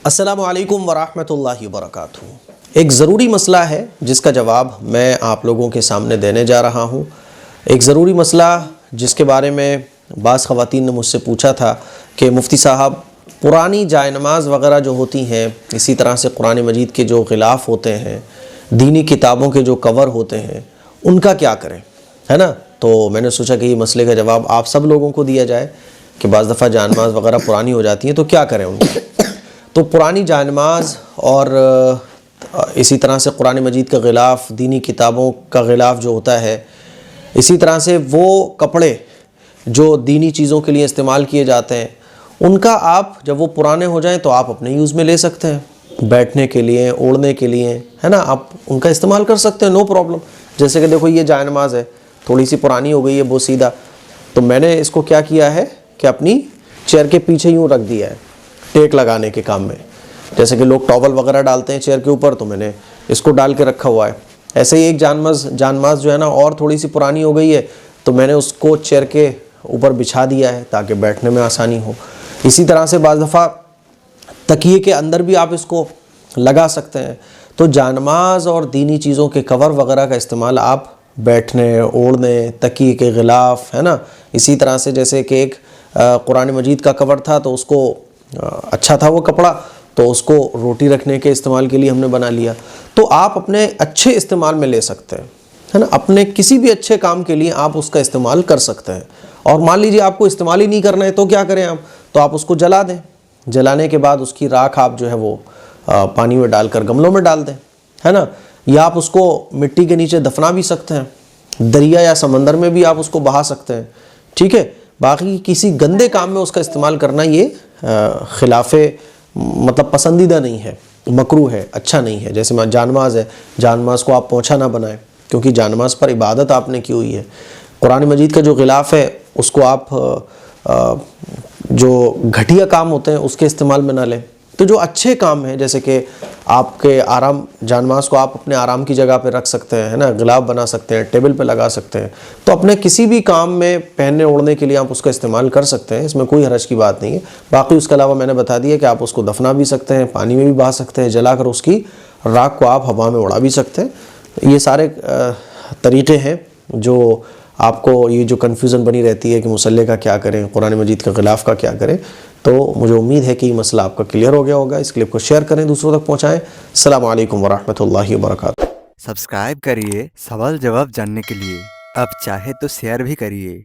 السلام علیکم ورحمۃ اللہ وبرکاتہ۔ ایک ضروری مسئلہ ہے جس کا جواب میں آپ لوگوں کے سامنے دینے جا رہا ہوں۔ ایک ضروری مسئلہ جس کے بارے میں بعض خواتین نے مجھ سے پوچھا تھا کہ مفتی صاحب پرانی جائے نماز وغیرہ جو ہوتی ہیں، اسی طرح سے قرآن مجید کے جو غلاف ہوتے ہیں، دینی کتابوں کے جو کور ہوتے ہیں، ان کا کیا کریں، ہے نا؟ تو میں نے سوچا کہ یہ مسئلے کا جواب آپ سب لوگوں کو دیا جائے کہ بعض دفعہ جائے نماز وغیرہ پرانی ہو جاتی ہیں تو کیا کریں ان کو۔ تو پرانی جائے نماز اور اسی طرح سے قرآن مجید کا غلاف، دینی کتابوں کا غلاف جو ہوتا ہے، اسی طرح سے وہ کپڑے جو دینی چیزوں کے لیے استعمال کیے جاتے ہیں، ان کا آپ جب وہ پرانے ہو جائیں تو آپ اپنے یوز میں لے سکتے ہیں، بیٹھنے کے لیے، اوڑھنے کے لیے، ہے نا؟ آپ ان کا استعمال کر سکتے ہیں، نو پرابلم۔ جیسے کہ دیکھو یہ جائے نماز ہے، تھوڑی سی پرانی ہو گئی ہے بہت سیدھا، تو میں نے اس کو کیا کیا ہے کہ اپنی چیئر کے پیچھے یوں رکھ دیا ہے ٹیک لگانے کے کام میں۔ جیسے کہ لوگ ٹاول وغیرہ ڈالتے ہیں چیئر کے اوپر، تو میں نے اس کو ڈال کے رکھا ہوا ہے۔ ایسے ہی ایک جائے نماز جو ہے نا اور تھوڑی سی پرانی ہو گئی ہے تو میں نے اس کو چیئر کے اوپر بچھا دیا ہے تاکہ بیٹھنے میں آسانی ہو۔ اسی طرح سے بعض دفعہ تکیے کے اندر بھی آپ اس کو لگا سکتے ہیں۔ تو جائے نماز اور دینی چیزوں کے کور وغیرہ کا استعمال آپ بیٹھنے، اوڑھنے، تکیے کے غلاف، ہے نا؟ اسی طرح سے جیسے کہ ایک قرآن مجید کا کور تھا تو اس کو اچھا تھا وہ کپڑا، تو اس کو روٹی رکھنے کے استعمال کے لیے ہم نے بنا لیا۔ تو آپ اپنے اچھے استعمال میں لے سکتے ہیں، ہے نا؟ اپنے کسی بھی اچھے کام کے لیے آپ اس کا استعمال کر سکتے ہیں۔ اور مان لیجیے آپ کو استعمال ہی نہیں کرنا ہے تو کیا کریں آپ؟ تو آپ اس کو جلا دیں، جلانے کے بعد اس کی راکھ آپ جو ہے وہ پانی میں ڈال کر گملوں میں ڈال دیں، ہے نا؟ یا آپ اس کو مٹی کے نیچے دفنا بھی سکتے ہیں، دریا یا سمندر میں بھی آپ اس کو بہا سکتے ہیں، ٹھیک ہے؟ باقی کسی گندے کام میں اس کا استعمال کرنا یہ خلاف مطلب پسندیدہ نہیں ہے، مکروہ ہے، اچھا نہیں ہے۔ جیسے جائے نماز ہے، جائے نماز کو آپ پوچھا نہ بنائیں، کیونکہ جائے نماز پر عبادت آپ نے کی ہوئی ہے۔ قرآن مجید کا جو غلاف ہے اس کو آپ جو گھٹیا کام ہوتے ہیں اس کے استعمال میں نہ لیں۔ تو جو اچھے کام ہیں، جیسے کہ آپ کے آرام، جائے نماز کو آپ اپنے آرام کی جگہ پہ رکھ سکتے ہیں، ہے نا؟ غلاف بنا سکتے ہیں، ٹیبل پہ لگا سکتے ہیں، تو اپنے کسی بھی کام میں پہننے اوڑھنے کے لیے آپ اس کا استعمال کر سکتے ہیں، اس میں کوئی حرج کی بات نہیں ہے۔ باقی اس کے علاوہ میں نے بتا دیا کہ آپ اس کو دفنا بھی سکتے ہیں، پانی میں بھی بہا سکتے ہیں، جلا کر اس کی راکھ کو آپ ہوا میں اڑا بھی سکتے ہیں۔ یہ سارے طریقے ہیں جو آپ کو یہ جو کنفیوژن بنی رہتی ہے کہ مصلی کا کیا کریں، قرآن مجید کا غلاف کا کیا کریں، تو مجھے امید ہے کہ یہ مسئلہ آپ کا کلیئر ہو گیا ہوگا۔ اس کلپ کو شیئر کریں، دوسروں تک پہنچائیں۔ السلام علیکم ورحمۃ اللہ وبرکاتہ۔ سبسکرائب کریے سوال جواب جاننے کے لیے، اب چاہے تو شیئر بھی کریے۔